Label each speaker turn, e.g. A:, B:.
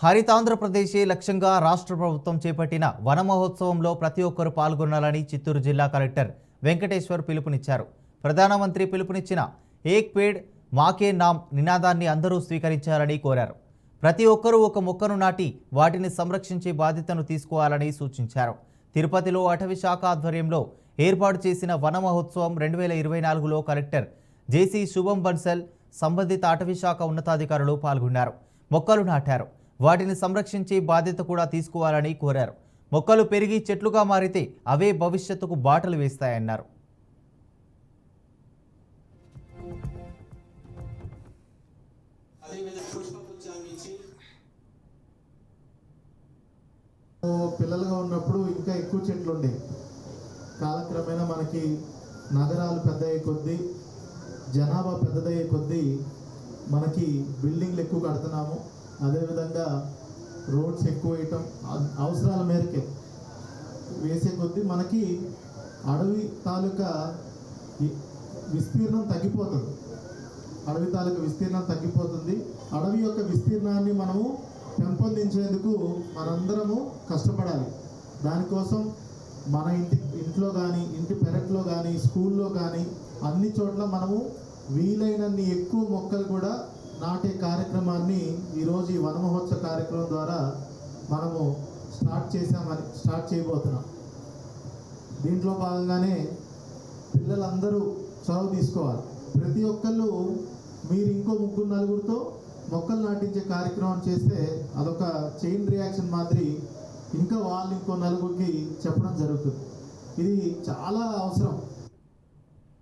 A: హరితాంధ్రప్రదేశే లక్ష్యంగా రాష్ట్ర ప్రభుత్వం చేపట్టిన వన మహోత్సవంలో ప్రతి ఒక్కరూ పాల్గొనాలని చిత్తూరు జిల్లా కలెక్టర్ వెంకటేశ్వర్ పిలుపునిచ్చారు. ప్రధానమంత్రి పిలుపునిచ్చిన ఏక్ పేడ్ మాకే నామ్ నినాదాన్ని అందరూ స్వీకరించాలని కోరారు. ప్రతి ఒక్కరూ ఒక మొక్కను నాటి వాటిని సంరక్షించే బాధ్యతను తీసుకోవాలని సూచించారు. తిరుపతిలో అటవీ శాఖ ఆధ్వర్యంలో ఏర్పాటు చేసిన వన మహోత్సవం 2024లో కలెక్టర్ జేసీ శుభం బన్సల్ సంబంధిత అటవీ శాఖ ఉన్నతాధికారులు పాల్గొన్నారు. మొక్కలు నాటారు. వాటిని సంరక్షించే బాధ్యత కూడా తీసుకోవాలని కోరారు. మొక్కలు పెరిగి చెట్లుగా మారితే అవే భవిష్యత్తుకు బాటలు వేస్తాయన్నారు.
B: పిల్లలుగా ఉన్నప్పుడు ఇంకా ఎక్కువ చెట్లు ఉండేవి. కాలక్రమేణా మనకి నగరాలు పెద్దయ్యే కొద్దీ, జనాభా పెద్దదయ్యే కొద్దీ మనకి బిల్డింగ్లు ఎక్కువ కడుతున్నాము. అదేవిధంగా రోడ్స్ ఎక్కువ వేయటం అవసరాల మేరకే వేసే కొద్దీ మనకి అడవి తాలూకా విస్తీర్ణం తగ్గిపోతుంది. అడవి యొక్క విస్తీర్ణాన్ని మనము పెంపొందించేందుకు మనందరము కష్టపడాలి. దానికోసం మన ఇంట్లో కానీ, ఇంటి పెరట్లో కానీ, స్కూల్లో కానీ అన్ని చోట్ల మనము వీలైనన్ని ఎక్కువ మొక్కలు కూడా నాటే కార్యక్రమాన్ని ఈరోజు ఈ వన మహోత్సవ కార్యక్రమం ద్వారా మనము స్టార్ట్ చేయబోతున్నాం. దీంట్లో భాగంగానే పిల్లలందరూ చొరవ తీసుకోవాలి. ప్రతి ఒక్కళ్ళు మీరు ఇంకో 3-4తో మొక్కలు నాటించే కార్యక్రమం చేస్తే అదొక చైన్ రియాక్షన్ మాదిరి ఇంకా వాళ్ళు ఇంకో 4కి చెప్పడం జరుగుతుంది. ఇది చాలా అవసరం.